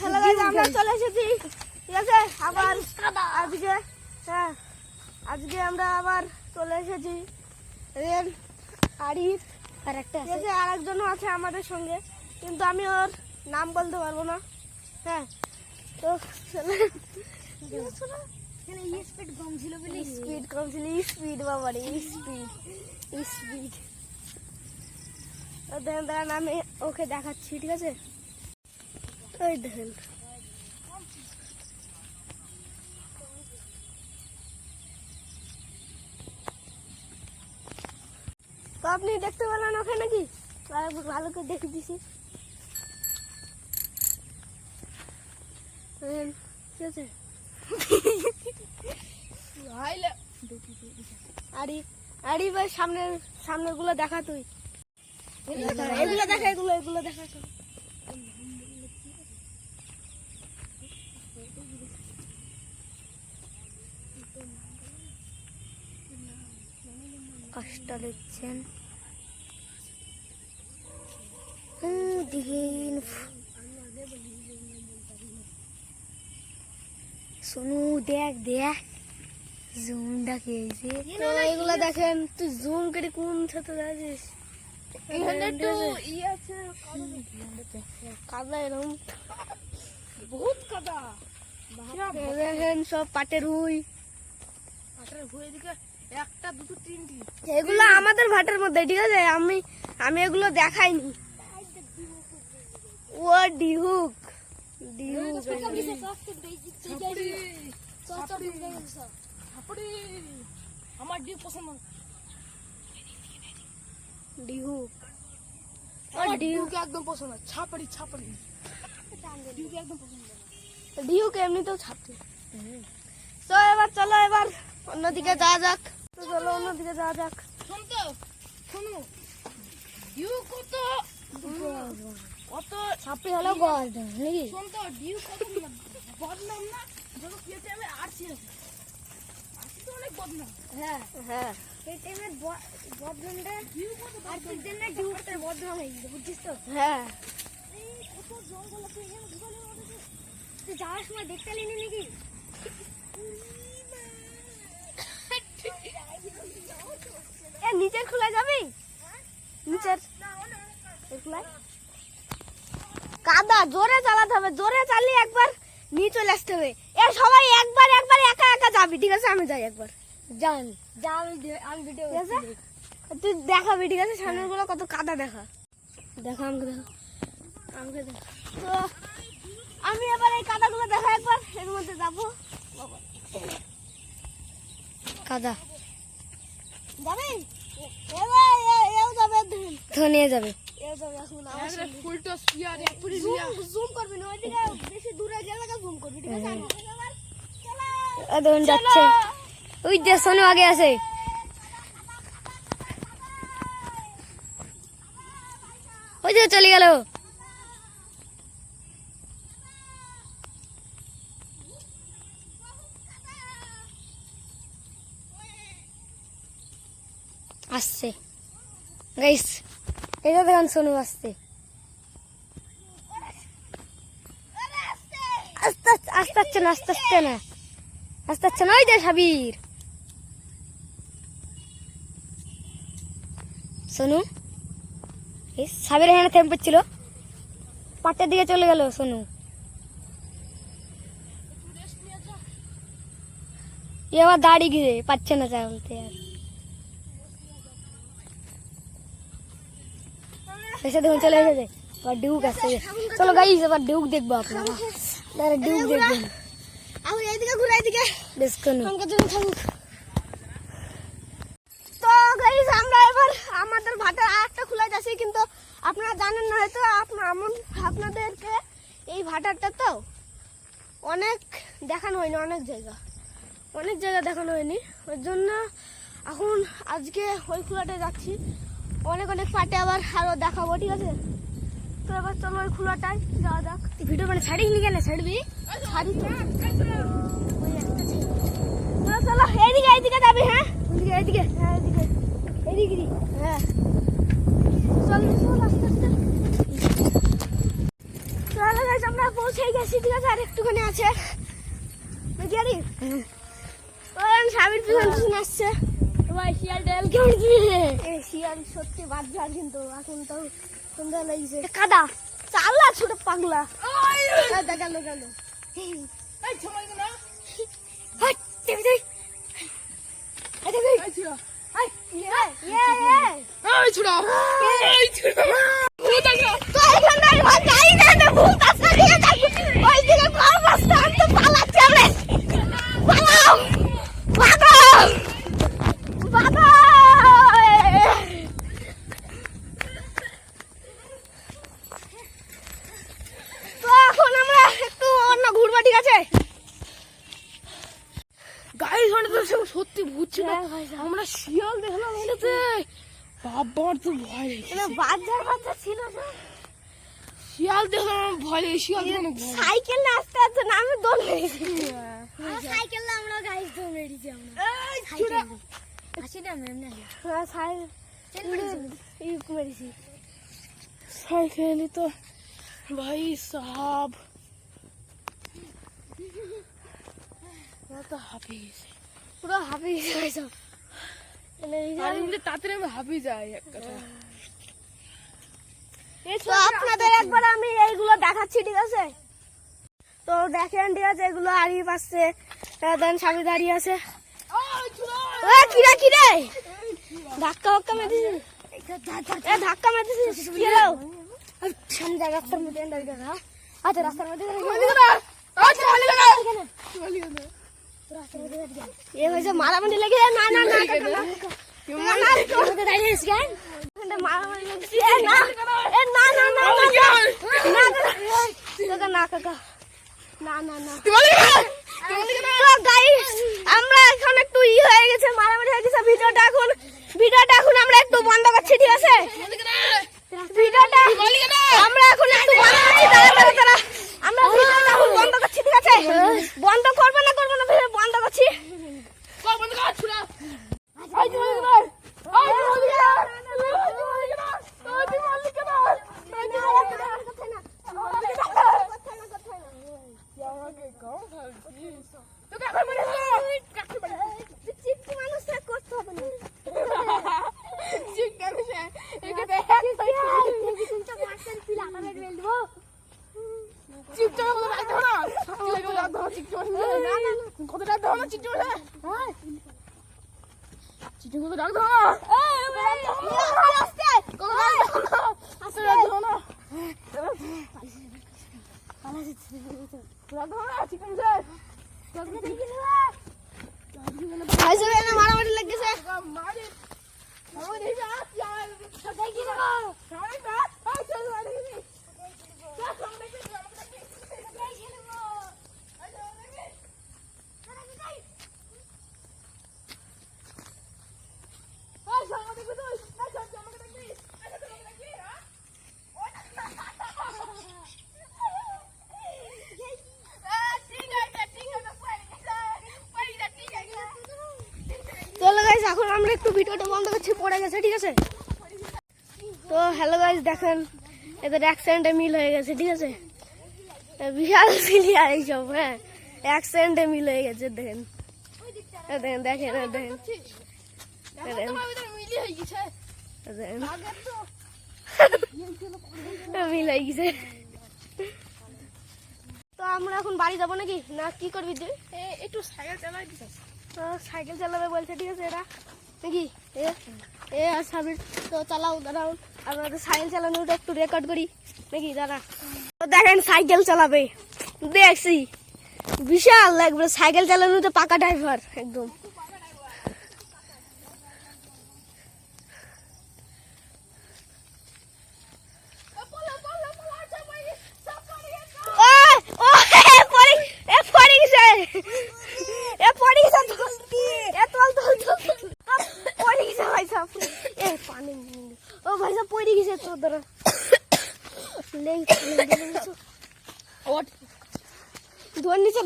Hello guys, আমরা চলে এসেছি, ঠিক আছে। আবার আজকে আমরা আবার চলে এসেছি রেল আড়ির আর একটা আছে, আর একজনও আছে আমাদের সঙ্গে, কিন্তু আমি ওর নাম বলতে পারবো না। হ্যাঁ, তো স্পিড কম ছিল বলে স্পিড বাবারে স্পিড দেখেন, দাঁড়ান আমি ওকে দেখাচ্ছি, ঠিক আছে। ওই দেখেন, তো আপনি দেখতে পেলেন ওকে নাকি? ভালো করে দেখে দিছি, ঠিক আছে। আরে ভাই, সামনের গুলো দেখা, তুই এগুলো দেখা, এগুলো দেখা। কাজটা দেখছেন, সোনু দেখ জুমটা খেয়েছে। এগুলো দেখেন, তুই জুম করে কোন সাথে যাচ্ছিস? কাদা, এরকম বহুত কাদা দেখেন, সব পাটের হুই। একটা দুটো তিনটি, এগুলো আমাদের ভাটের মধ্যে, ঠিক আছে। আমি এগুলো দেখাইনি। ও ডিহুক আমার ডিউ পছন্দ, ডিহুক একদম পছন্দ। ছাপড়ি ডিউকে একদম পছন্দ, ডিহুক এমনিতেও ছাপছে। তো এবার চলো, এবার অন্যদিকে যাওয়া যাক। তো চলো অন্যদিকে যাওয়া যাক। শোনো ডিউ কত ছাপড়ি হলো গজ নাকি? শোন তো, ডিউ কত বদনাম না, যখন খেতে আমি আরছি তো অনেক বদনাম। হ্যাঁ, এই টাইমের বদনামটা ডিউ কত আরছির জন্য ডিউটার বদনাম হয়ে গেছে, বুঝছিস তো? হ্যাঁ। কত জঙ্গল আছে এখানে, জঙ্গলের মধ্যে তুই যাওয়ার সময় দেখতে এলি নাকি? নিচের খোলা যাবি? নিচের কাদা জোরে চালাতে হবে, জোরে চালিয়ে একবার নিয়ে চলে আসতে হবে। এ সবাই একবার একা একা যাবি, ঠিক আছে। আমি যাই একবার, আমি ভিডিও তুই দেখাবি, ঠিক আছে। সামনের গুলো কত কাদা দেখা, আমাকে দেখা। তো আমি এবার এই কাদাগুলো দেখা, একবার এর মধ্যে যাবো। কাদা যাবি? এও যাবে, ধনিয়ে যাবে। জুম করবি না, ওইদিকে বেশি দূরে গেলে জুম করবি, ঠিক আছে। ধন যাচ্ছে, ওই যে সোনু আগে আছে। ওই যে চলে গেল। আসছে গাইস, এটা দেখেন সোনু আসছে। আস্তে না ওই যে সাবির। সোনু সাবির এখানে থেমে ছিল, পাটের দিকে চলে গেল সোনু। এবার দাড়ি গিয়ে পাচ্ছে না চালতে, আর এসে দেখুন চলে এসেছে। এবার ডিউক আসছে, চলো গাইস এবার ডিউক দেখবো। আপনারা ডিউক দেখবেন। এইদিকে ঘুরে, এইদিকে বেশ কোনো তো গাইস, আমরা এবার আমাদের ভাটার আরেকটা খোলা যাচ্ছি, কিন্তু আপনারা জানেন না হয়তো। আপনাদেরকে এই ভাটারটা তো অনেক দেখানো হয়নি, অনেক জায়গা দেখানো হয়নি। ওই জন্য এখন আজকে ওই খোলাটায় যাচ্ছি। অনেক পাটে আবার আরো দেখাবো, ঠিক আছে। তো এবার চলো ওই খোলাটায় যাওয়া যাক। ভিডিও মানে ছাড়িনি কেন? ছাড়বি চলো এইদিকে যাবি। হ্যাঁ, এইদিকে হ্যাঁ, চল আস্তে আস্তে। চলো গাইস আমরা পৌঁছে গেছি, ঠিক আছে? আর একটুখানি আছে জানি ওই সাবির পিছন আসছে ভাই শিয়াল ডাল কেমন দিবে? এই শিয়াল সত্যি বাদবার, কিন্তু এখন তো সুন্দর লাগছে। কাদা চালা ছোট পাগলা গেল গেল সত্যি বুঝছি না, আমরা শিয়াল দেখলাম এটাতে, বাবার তো ভয় লেগেছে। বাচ্চা ছিল না, শিয়াল দেখলাম আমার ভয় লেগেছে, শিয়াল দেখলাম সাইকেল না আস্তে আস্তে না আমি দৌড় মেরেছি। সাইকেল না আমরা গাইস দৌড় মেরেছি আমরা। আসি না ম্যাম না মেরেছি সাইকেলই তো ভাই সাহাব তো হাঁপিয়ে গেছে, পুরো হাঁপিয়ে গেছে। তাড়াতাড়ি আমি হাঁপিয়ে যাই এক কথা। তো আপনাদের একবার আমি এইগুলো দেখাচ্ছি, ঠিক আছে? তো দেখেন, ঠিক আছে? এগুলো হারিয়ে পাচ্ছে, দেন স্বামী দাঁড়িয়ে আছে। কিরে কিরে ধাক্কা ধাক্কা মেরেছিস, ধাক্কা মেরেছিস কি হলো? সামনে রাস্তার মধ্যে আচ্ছা রাস্তার মধ্যে এ হয়েছে মারামারি লেগে। না না না মারামারি লেগেছে। আমরা এখন একটু হয়ে গেছে, মারামারি হয়ে গেছে। ভিডিওটা এখন আমরা একটু বন্ধ করছি, ঠিক আছে? ভিডিওটা আমরা এখন একটু বন্ধ করছি, আমরা ভিডিওটা এখন বন্ধ করছি, ঠিক আছে? বন্ধ করবে না বন্ধ করছি। মারামারি লেগেছে। চলো গাইস, এখন আমরা একটু ভিডিওটা বন্ধ করছি, পড়ে গেছে, ঠিক আছে? তো হ্যালো গাইস, দেখেন এদের অ্যাক্সিডেন্টে মিল হয়ে গেছে, ঠিক আছে? বিশাল সিলিয়া এইসব, হ্যাঁ অ্যাক্সিডেন্টে মিল হয়ে গেছে। দেখেন দেখেন দেখেন দেখেন মিল হয়ে গেছে। তো আমরা এখন বাড়ি যাবো নাকি, না কি করবি তুই? একটু সাইকেল চালাই দিস। সাইকেল চালাবে বলছে, ঠিক আছে? এরা নাকি এ আর সাবির তো চালাও, দাঁড়াও আপনাদের সাইকেল চালানোটা একটু রেকর্ড করি নাকি, দাঁড়া। তো দেখেন সাইকেল চালাবে, দেখছি বিশাল লাগবে সাইকেল চালানোতে, পাকা ড্রাইভার একদম।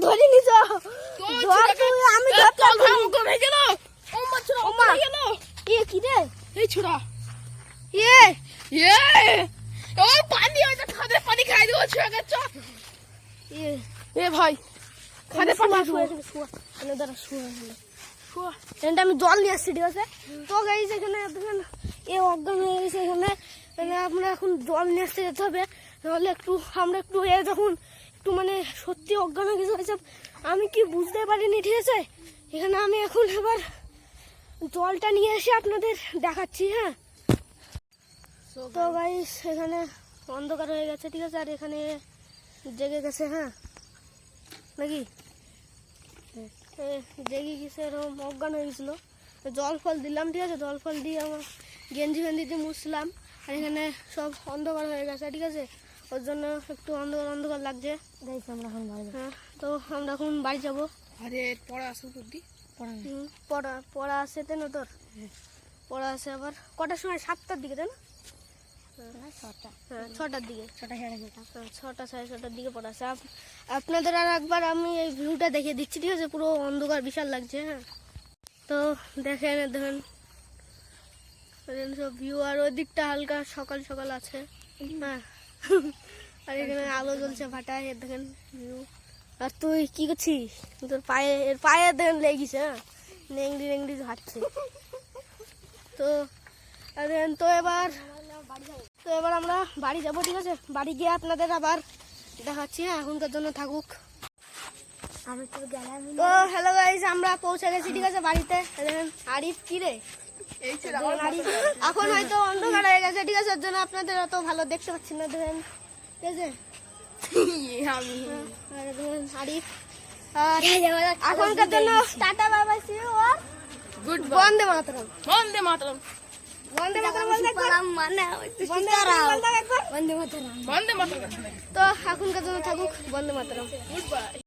ধরে নিছ আমি কি রে এই ছোড়া ও পানি হইছে, খাদে পানি খাই দিও ছুঁয়ে চ। এ ভাই খাদে পানি এখানটা আমি জল নিয়ে আসছি, ঠিক আছে? তো গাইস এখানে দেখেন এ অজ্ঞান হয়ে গেছে এখানে, মানে আপনার এখন জল নিয়ে আসতে যেতে হবে, নাহলে আমরা একটু এ যখন একটু মানে সত্যি অজ্ঞান হয়ে গেছে, আমি কি বুঝতে পারিনি, ঠিক আছে? এখানে আমি এখন এবার জলটা নিয়ে এসে আপনাদের দেখাচ্ছি, হ্যাঁ? তো গাইস এখানে অন্ধকার হয়ে গেছে, ঠিক আছে? আর এখানে জেগে গেছে, হ্যাঁ নাকি জেগে গেছে, এরকম অজ্ঞান হয়ে গেছিল। জল ফল দিলাম, ঠিক আছে? জল ফল দিয়ে আমার গেঞ্জি ফেঞ্জি দিয়ে মুছলাম, আর এখানে সব অন্ধকার হয়ে গেছে, ঠিক আছে? ওর জন্য একটু অন্ধকার অন্ধকার লাগছে। গাইস আমরা এখন বাড়ি যাবো। হ্যাঁ, তো আমরা এখন বাড়ি যাবো। আরে পড়া আসুক বুদ্ধি। পড়া আছে তাই না তোর? পড়া আছে আবার কটার সময়? 7টার দিকে, তাই না? হ্যাঁ 6টার দিকে, 6টা 6:30টার দিকে পড়া আছে। আপনাদের আর একবার আমি এই ভিউটা দেখিয়ে দিচ্ছি, ঠিক আছে? পুরো অন্ধকার বিশাল লাগছে, হ্যাঁ? তো দেখেন দেখেন সব ভিউ, আর ওই দিকটা হালকা সকাল সকাল আছে, হ্যাঁ। আর এখানে আলো জ্বলছে ভাটায়, দেখেন ভিউ। আর তুই কি করছিস? তোর পায়ে দেখেন লেগেছে, হ্যাঁ, নেংড়ি নেংড়ি হাঁটছে। তো আর দেখেন, তো এবার আমরা বাড়ি যাবো, ঠিক আছে? বাড়ি গিয়ে আপনাদের আবার দেখাচ্ছি, হ্যাঁ? এখনকার জন্য থাকুক। আমি তো গেলাম। তো হ্যালো গাইস, আমরা পৌঁছে গেছি, ঠিক আছে, বাড়িতে। দেখেন আরিফ কি রে, এই ছিল আরিফ এখন হয়তো অন্ধকার হয়ে গেছে, ঠিক আছে? ওর জন্য আপনাদের অত ভালো দেখতে পাচ্ছি না, দেখেন, ঠিক আছে? আমি আর দেখেন আরিফ, আর এখনকার জন্য tata bye bye, see you, আর গুড বন্দে মাতরম। বন্দে মাতরম। বন্দে মাতরম বলতে একবার, মানে বন্দে মাতরম বলতে একবার। বন্দে মাতরম। বন্দে মাতরম। তো এখনকার জন্য থাকুক বন্দে মাতরম। Good bye.